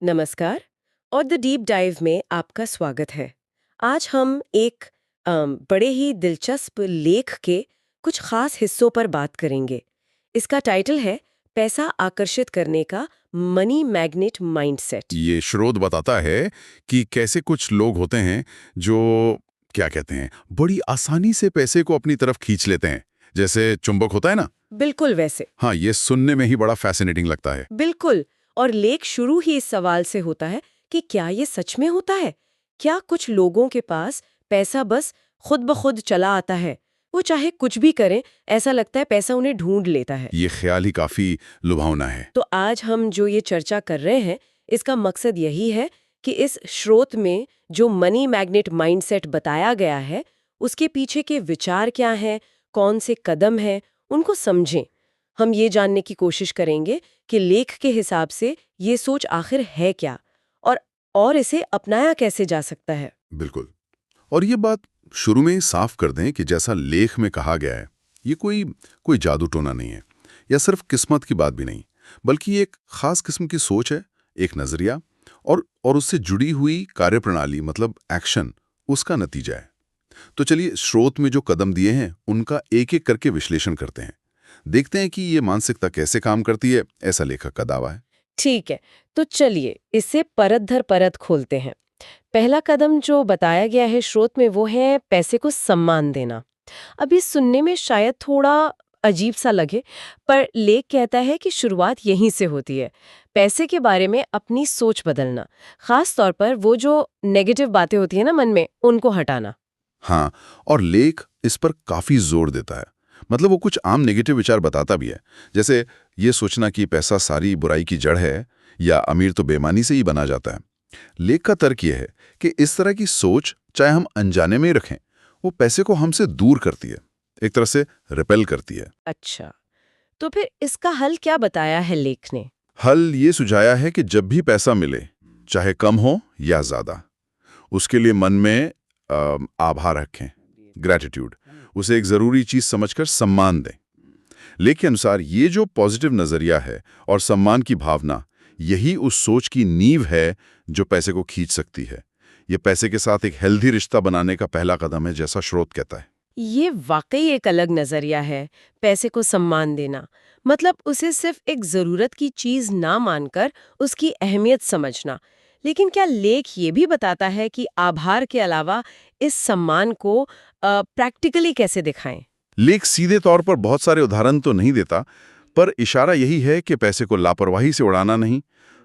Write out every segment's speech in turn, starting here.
नमस्कार और the deep dive में आपका स्वागत है। आज हम एक बड़े ही दिलचस्प लेख के कुछ खास हिस्सों पर बात करेंगे। इसका टाइटल है पैसा आकर्षित करने का मनी मैग्नेट माइंडसेट। ये स्रोत बताता है कि कैसे कुछ लोग होते हैं जो क्या कहते हैं बड़ी आसानी से पैसे को अपनी तरफ खींच लेते हैं, जैसे चुंबक होता है ना। बिल्कुल वैसे। हाँ, ये सुनने में ही बड़ा फैसिनेटिंग लगता है। बिल्कुल। और लेख शुरू ही इस सवाल से होता है कि क्या ये सच में होता है? क्या कुछ लोगों के पास पैसा बस खुद ब खुद चला आता है? वो चाहे कुछ भी करें, ऐसा लगता है पैसा उन्हें ढूंढ लेता है। ये ख्याल ही काफी लुभावना है। तो आज हम जो ये चर्चा कर रहे हैं, इसका मकसद यही है कि इस स्रोत में जो मनी मैग्नेट माइंडसेट बताया गया है, उसके पीछे के विचार क्या हैं, कौन से कदम हैं, उनको समझें। हम ये जानने की कोशिश करेंगे कि लेख के हिसाब से ये सोच आखिर है क्या और इसे अपनाया कैसे जा सकता है। बिल्कुल। और ये बात शुरू में ही साफ कर दें कि जैसा लेख में कहा गया है, ये कोई कोई जादू टोना नहीं है या सिर्फ किस्मत की बात भी नहीं, बल्कि एक खास किस्म की सोच है, एक नजरिया और उससे जुड़ी हुई कार्यप्रणाली, मतलब एक्शन, उसका नतीजा है। तो चलिए स्रोत में जो कदम दिए हैं उनका एक एक करके विश्लेषण करते हैं। देखते हैं कि ये मानसिकता कैसे काम करती है, ऐसा लेखक का दावा है। ठीक है, तो चलिए इसे परत दर परत खोलते हैं। पहला कदम जो बताया गया है स्रोत में, वो है पैसे को सम्मान देना। अभी सुनने में शायद थोड़ा अजीब सा लगे, पर लेख कहता है कि शुरुआत यहीं से होती है। पैसे के बारे में अपनी सोच बदलना, खास तौर पर वो जो नेगेटिव बातें होती है ना मन में, उनको हटाना। हाँ, और लेख इस पर काफी जोर देता है। मतलब वो कुछ आम नेगेटिव विचार बताता भी है, जैसे ये सोचना कि पैसा सारी बुराई की जड़ है या अमीर तो बेईमानी से ही बना जाता है। लेख का तर्क यह है कि इस तरह की सोच, चाहे हम अनजाने में ही रखें, वो पैसे को हमसे दूर करती है, एक तरह से रिपेल करती है। अच्छा, तो फिर इसका हल क्या बताया है लेख ने? हल ये सुझाया है कि जब भी पैसा मिले, चाहे कम हो या ज्यादा, उसके लिए मन में आभार रखें, ग्रैटिट्यूड, उसे एक जरूरी चीज समझकर सम्मान दें। लेख के अनुसार ये जो पॉजिटिव नजरिया है और सम्मान की भावना, यही उस सोच की नींव है जो पैसे को खींच सकती है। ये पैसे के साथ एक हेल्दी रिश्ता बनाने का पहला कदम है, जैसा स्रोत कहता है। ये वाकई एक अलग नजरिया है, पैसे को सम्मान देना। मतलब उसे सिर्फ एक जरूरत की चीज ना मानकर उसकी अहमियत समझना। लेकिन क्या लेख ये भी बताता है कि आभार के अलावा इस सम्मान को प्रैक्टिकली कैसे दिखाएं? लेख सीधे तौर पर बहुत सारे उदाहरण तो नहीं देता, पर इशारा यही है कि पैसे को लापरवाही से उड़ाना नहीं,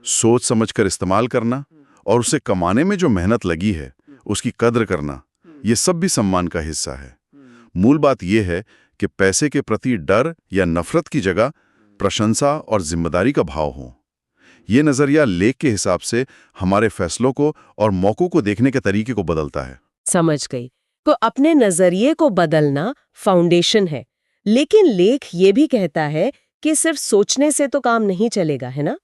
सोच समझकर इस्तेमाल करना और उसे कमाने में जो मेहनत लगी है उसकी कद्र करना, ये सब भी सम्मान का हिस्सा है। मूल बात यह है कि पैसे के प्रति डर या नफरत की जगह प्रशंसा और जिम्मेदारी का भाव हो। ये नजरिया लेख के हिसाब से हमारे फैसलों को और मौकों को देखने के तरीके को बदलता है। समझ गई। तो अपने नजरिए को बदलना फाउंडेशन है। लेकिन लेख ये भी कहता है कि सिर्फ सोचने से तो काम नहीं चलेगा, है ना?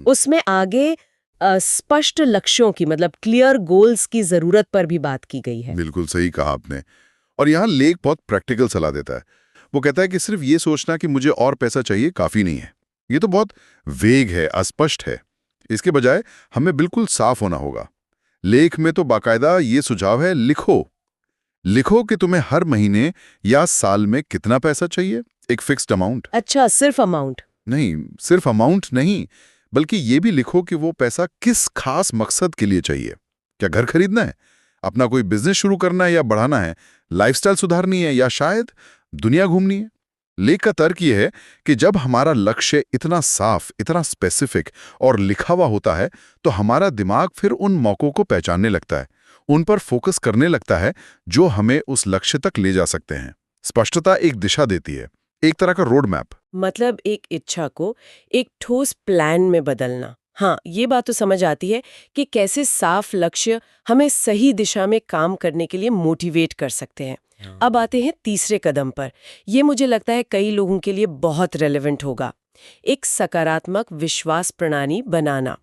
उसमें आगे स्पष्ट लक्ष्यों की, मतलब क्लियर गोल्स की जरूरत पर भी बात की गई है। बिल्कुल सही कहा आपने। और यहाँ लेख बहुत प्रैक्टिकल सलाह देता है। वो कहता है कि सिर्फ ये सोचना कि मुझे और पैसा चाहिए काफी नहीं है। ये तो बहुत वेग है, अस्पष्ट है। इसके बजाय हमें बिल्कुल साफ होना होगा। लेख में तो बाकायदा ये सुझाव है, लिखो लिखो कि तुम्हें हर महीने या साल में कितना पैसा चाहिए, एक फिक्स्ड अमाउंट। अच्छा, सिर्फ अमाउंट? नहीं, सिर्फ अमाउंट नहीं, बल्कि ये भी लिखो कि वो पैसा किस खास मकसद के लिए चाहिए। क्या घर खरीदना है, अपना कोई बिजनेस शुरू करना है या बढ़ाना है, लाइफस्टाइल सुधारनी है या शायद दुनिया घूमनी है। लेख का तर्क यह है कि जब हमारा लक्ष्य इतना साफ, इतना स्पेसिफिक और लिखा हुआ होता है, तो हमारा दिमाग फिर उन मौकों को पहचानने लगता है, उन पर फोकस करने लगता है जो हमें उस लक्ष्य तक ले जा सकते हैं। स्पष्टता एक दिशा देती है, एक तरह का रोड मैप। मतलब एक इच्छा को एक ठोस प्लान में बदलना। हाँ, ये बात तो समझ आती है कि कैसे साफ लक्ष्य हमें सही दिशा में काम करने के लिए मोटिवेट कर सकते हैं। अब आते हैं तीसरे कदम पर। ये मुझे लगता है कई लोगों के लिए बहुत रेलेवेंट होगा। एक सकारात्मक विश्वास प्रणाली बनाना।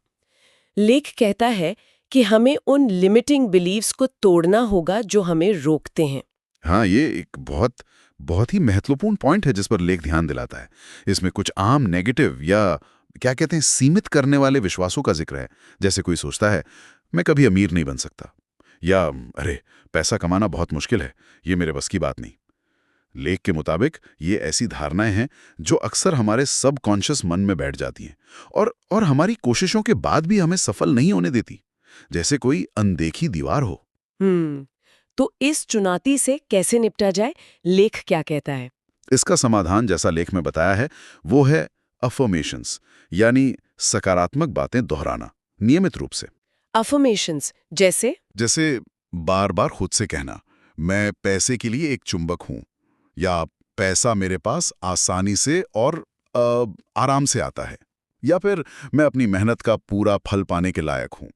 लेख कहता है कि हमें उन लिमिटिंग बिलीव्स को तोड़ना होगा जो हमें रोकते हैं। हाँ, ये एक बहुत बहुत ही महत्वपूर्ण पॉइंट है जिस पर लेख ध्यान दिलाता है। इसमें कुछ आम नेगेटिव या क्या कहते हैं, सीमित करने वाले विश्वासों का जिक्र है। जैसे कोई सोचता है, मैं कभी अमीर नहीं बन सकता, या अरे पैसा कमाना बहुत मुश्किल है, ये मेरे बस की बात नहीं। लेख के मुताबिक ये ऐसी धारणाएं हैं जो अक्सर हमारे सबकॉन्शियस मन में बैठ जाती हैं और हमारी कोशिशों के बाद भी हमें सफल नहीं होने देती, जैसे कोई अनदेखी दीवार हो। तो इस चुनौती से कैसे निपटा जाए, लेख क्या कहता है? इसका समाधान, जैसा लेख में बताया है, वो है अफर्मेशंस, यानी सकारात्मक बातें दोहराना नियमित रूप से। अफर्मेशंस जैसे? जैसे बार बार खुद से कहना, मैं पैसे के लिए एक चुंबक हूं, या पैसा मेरे पास आसानी से और आराम से आता है, या फिर मैं अपनी मेहनत का पूरा फल पाने के लायक हूं।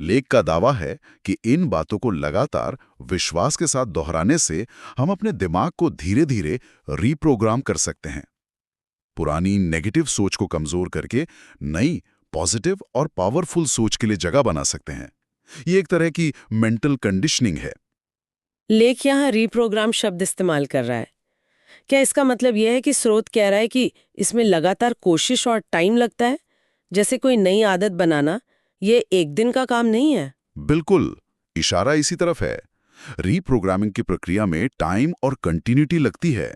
लेख का दावा है कि इन बातों को लगातार विश्वास के साथ दोहराने से हम अपने दिमाग को धीरे धीरे रीप्रोग्राम कर सकते हैं, पुरानी नेगेटिव सोच को कमजोर करके नई पॉजिटिव और पावरफुल सोच के लिए जगह बना सकते हैं। ये एक तरह की मेंटल कंडीशनिंग है। लेख यहाँ रीप्रोग्राम शब्द इस्तेमाल कर रहा है। क्या इसका मतलब यह है कि स्रोत कह रहा है कि इसमें लगातार कोशिश और टाइम लगता है? जैसे कोई नई आदत बनाना, ये एक दिन का काम नहीं है। बिल्कुल, इशारा इसी तरफ है। रीप्रोग्रामिंग की प्रक्रिया में टाइम और कंटिन्यूटी लगती है।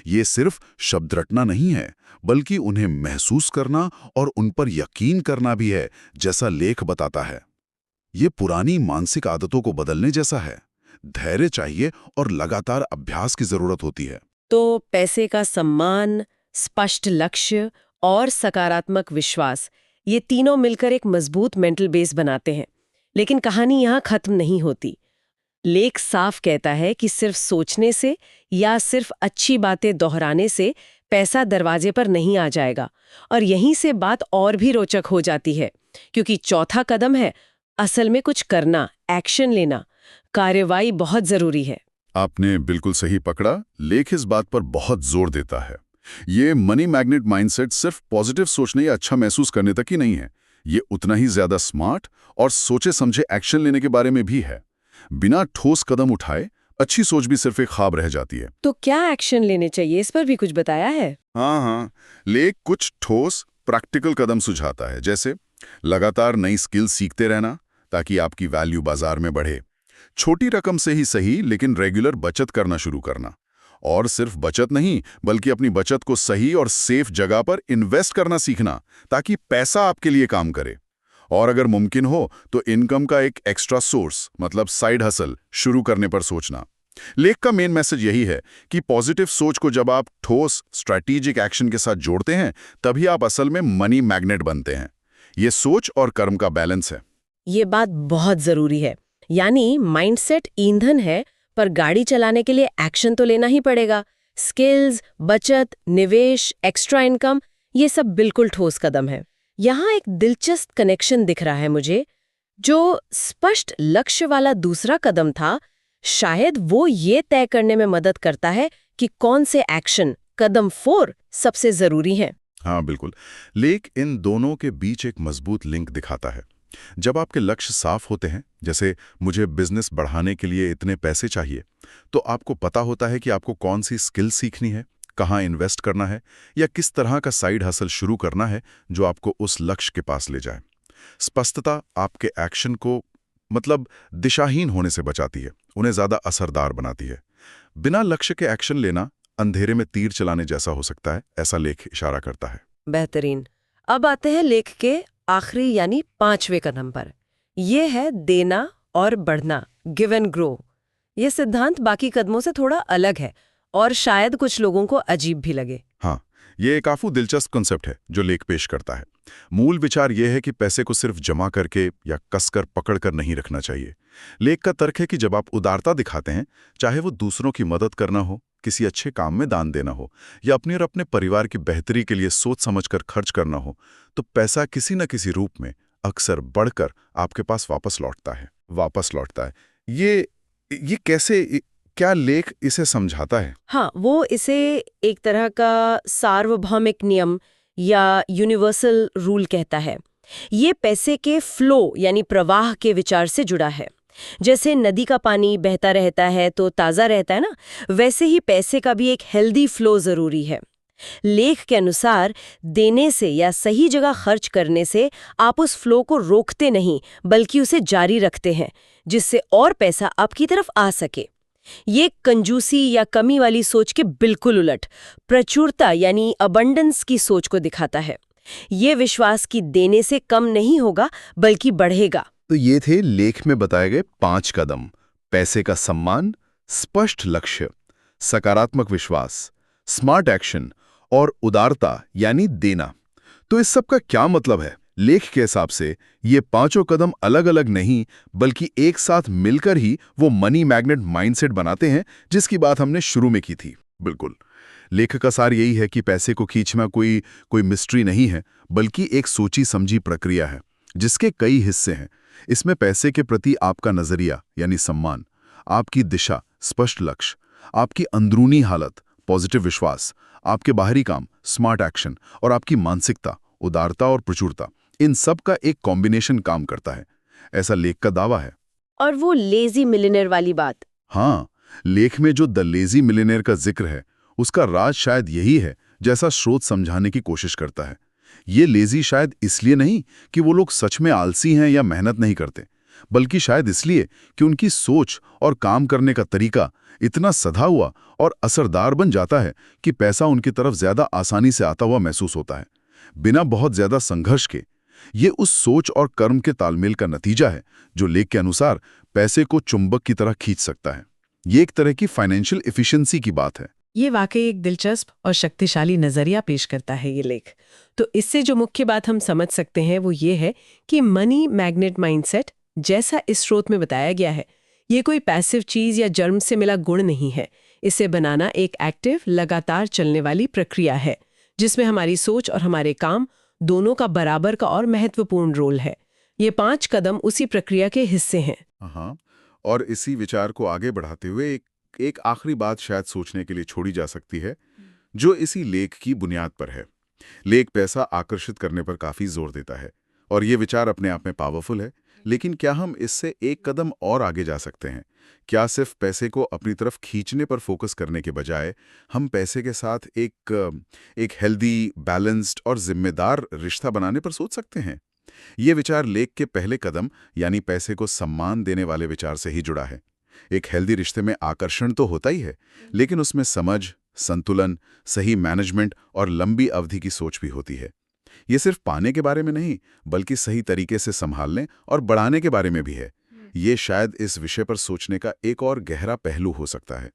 ये सिर्फ शब्द रटना नहीं है, बल्कि उन्हें महसूस करना और उन पर यकीन करना भी है, जैसा लेख बताता है। ये पुरानी मानसिक आदतों को बदलने जैसा है। धैर्य चाहिए और लगातार अभ्यास की जरूरत होती है। तो पैसे का सम्मान, स्पष्ट लक्ष्य और सकारात्मक विश्वास, ये तीनों मिलकर एक मजबूत मेंटल बेस बनाते हैं। लेकिन कहानी यहाँ खत्म नहीं होती। लेख साफ कहता है कि सिर्फ सोचने से या सिर्फ अच्छी बातें दोहराने से पैसा दरवाजे पर नहीं आ जाएगा। और यहीं से बात और भी रोचक हो जाती है, क्योंकि चौथा कदम है असल में कुछ करना, एक्शन लेना। कार्रवाई बहुत जरूरी है। आपने बिल्कुल सही पकड़ा। लेख इस बात पर बहुत जोर देता है। ये मनी मैग्नेट माइंडसेट सिर्फ पॉजिटिव सोचने या अच्छा महसूस करने तक ही नहीं है। ये उतना ही ज्यादा स्मार्ट और सोचे समझे एक्शन लेने के बारे में भी है। बिना ठोस कदम उठाए अच्छी सोच भी सिर्फ एक ख्वाब रह जाती है। तो क्या एक्शन लेने चाहिए, इस पर भी कुछ बताया है? हाँ, लेख कुछ ठोस प्रैक्टिकल कदम सुझाता है, जैसे लगातार नई स्किल सीखते रहना ताकि आपकी वैल्यू बाजार में बढ़े। छोटी रकम से ही सही, लेकिन रेगुलर बचत करना शुरू करना। और सिर्फ बचत नहीं, बल्कि अपनी बचत को सही और सेफ जगह पर इन्वेस्ट करना सीखना, ताकि पैसा आपके लिए काम करे। और अगर मुमकिन हो तो इनकम का एक एक्स्ट्रा सोर्स, मतलब साइड हसल, शुरू करने पर सोचना। लेख का मेन मैसेज यही है कि पॉजिटिव सोच को जब आप ठोस स्ट्रैटेजिक एक्शन के साथ जोड़ते हैं, तभी आप असल में मनी मैग्नेट बनते हैं। ये सोच और कर्म का बैलेंस है। ये बात बहुत जरूरी है। यानी माइंडसेट ईंधन है, पर गाड़ी चलाने के लिए एक्शन तो लेना ही पड़ेगा। स्किल्स, बचत, निवेश, एक्स्ट्रा इनकम, ये सब बिल्कुल ठोस कदम है। यहाँ एक दिलचस्प कनेक्शन दिख रहा है मुझे। जो स्पष्ट लक्ष्य वाला दूसरा कदम था, शायद वो ये तय करने में मदद करता है कि कौन से एक्शन, कदम 4, सबसे जरूरी हैं। हाँ बिल्कुल। लेख इन दोनों के बीच एक मजबूत लिंक दिखाता है। जब आपके लक्ष्य साफ होते हैं, जैसे मुझे बिजनेस बढ़ाने के लिए इतने पैसे चाहिए, तो आपको पता होता है कि आपको कौन सी स्किल सीखनी है, कहाँ इन्वेस्ट करना है, या किस तरह का साइड हसल शुरू करना है जो आपको उस लक्ष्य के पास ले जाए। स्पष्टता आपके एक्शन को दिशाहीन होने से बचाती है, उन्हें ज्यादा असरदार बनाती है। बिना लक्ष्य के एक्शन लेना अंधेरे में तीर चलाने जैसा हो सकता है, ऐसा लेख इशारा करता है। बेहतरीन। अब आते हैं लेख के आखिरी यानी 5वें कदम पर। यह है देना और बढ़ना, गिव एंड ग्रो। यह सिद्धांत बाकी कदमों से थोड़ा अलग है और शायद कुछ लोगों को अजीब भी लगे। हाँ, ये काफी दिलचस्प कॉन्सेप्ट है जो लेख पेश करता है। मूल विचार यह है कि पैसे को सिर्फ जमा करके या कसकर पकड़कर नहीं रखना चाहिए। लेख का तर्क है कि जब आप उदारता दिखाते हैं, चाहे वो दूसरों की मदद करना हो, किसी अच्छे काम में दान देना हो, या अपने और अपने परिवार की बेहतरी के लिए सोच समझकर खर्च करना हो, तो पैसा किसी न किसी रूप में अक्सर बढ़कर आपके पास वापस लौटता है। ये कैसे, क्या लेख इसे समझाता है? हाँ, वो इसे एक तरह का सार्वभौमिक नियम या यूनिवर्सल रूल कहता है। ये पैसे के फ्लो यानी प्रवाह के विचार से जुड़ा है। जैसे नदी का पानी बहता रहता है तो ताज़ा रहता है ना, वैसे ही पैसे का भी एक हेल्दी फ्लो ज़रूरी है। लेख के अनुसार देने से या सही जगह खर्च करने से आप उस फ्लो को रोकते नहीं, बल्कि उसे जारी रखते हैं, जिससे और पैसा आपकी तरफ आ सके। ये कंजूसी या कमी वाली सोच के बिल्कुल उलट प्रचुरता यानी अबंडेंस की सोच को दिखाता है। ये विश्वास कि देने से कम नहीं होगा बल्कि बढ़ेगा। तो ये थे लेख में बताए गए 5 कदम। पैसे का सम्मान, स्पष्ट लक्ष्य, सकारात्मक विश्वास, स्मार्ट एक्शन और उदारता यानी देना। तो इस सब का क्या मतलब है? लेख के हिसाब से ये 5 कदम अलग अलग नहीं बल्कि एक साथ मिलकर ही वो मनी मैग्नेट माइंडसेट बनाते हैं जिसकी बात हमने शुरू में की थी। बिल्कुल, लेख का सार यही है कि पैसे को खींचना कोई मिस्ट्री नहीं है, बल्कि एक सोची समझी प्रक्रिया है जिसके कई हिस्से हैं। इसमें पैसे के प्रति आपका नजरिया यानी सम्मान, आपकी दिशा स्पष्ट लक्ष्य, आपकी अंदरूनी हालत पॉजिटिव विश्वास, आपके बाहरी काम स्मार्ट एक्शन और आपकी मानसिकता उदारता और प्रचुरता, इन सब का एक कॉम्बिनेशन काम करता है, ऐसा लेख का दावा है। और वो लेजी मिलियनेयर वाली बात। हाँ, लेख में जो द लेजी मिलियनेयर का जिक्र है उसका राज शायद यही है, जैसा स्रोत समझाने की कोशिश करता है। ये लेजी शायद इसलिए नहीं कि वो लोग सच में आलसी हैं या मेहनत नहीं करते, बल्कि शायद इसलिए कि उनकी सोच और काम करने का तरीका इतना सधा हुआ और असरदार बन जाता है कि पैसा उनकी तरफ ज्यादा आसानी से आता हुआ महसूस होता है, बिना बहुत ज्यादा संघर्ष के। ये उस सोच और कर्म के तालमेल का नतीजा है जो लेख के अनुसार पैसे को चुंबक की तरह खींच सकता है। ये एक तरह की फाइनेंशियल एफिशिएंसी की बात है। ये वाकई एक दिलचस्प और शक्तिशाली नजरिया पेश करता है ये लेख। तो इससे जो मुख्य बात हम समझ सकते हैं वो ये है कि मनी मैग्नेट माइंडसेट, जैसा इस स्रोत में बताया गया है, ये कोई पैसिव चीज या जन्म से मिला गुण नहीं है। इसे बनाना एक एक्टिव, लगातार चलने वाली प्रक्रिया है जिसमें हमारी सोच और हमारे काम दोनों का बराबर का और महत्वपूर्ण रोल है। ये 5 कदम उसी प्रक्रिया के हिस्से हैं। हाँ, और इसी विचार को आगे बढ़ाते हुए एक आखिरी बात शायद सोचने के लिए छोड़ी जा सकती है, जो इसी लेख की बुनियाद पर है। लेख पैसा आकर्षित करने पर काफी जोर देता है और ये विचार अपने आप में पावरफुल है, लेकिन क्या हम इससे एक कदम और आगे जा सकते हैं? क्या सिर्फ पैसे को अपनी तरफ खींचने पर फोकस करने के बजाय हम पैसे के साथ एक हेल्दी, बैलेंस्ड और जिम्मेदार रिश्ता बनाने पर सोच सकते हैं? ये विचार लेख के पहले कदम यानी पैसे को सम्मान देने वाले विचार से ही जुड़ा है। एक हेल्दी रिश्ते में आकर्षण तो होता ही है, लेकिन उसमें समझ, संतुलन, सही मैनेजमेंट और लंबी अवधि की सोच भी होती है। ये सिर्फ पाने के बारे में नहीं, बल्कि सही तरीके से संभालने और बढ़ाने के बारे में भी है। ये शायद इस विषय पर सोचने का एक और गहरा पहलू हो सकता है।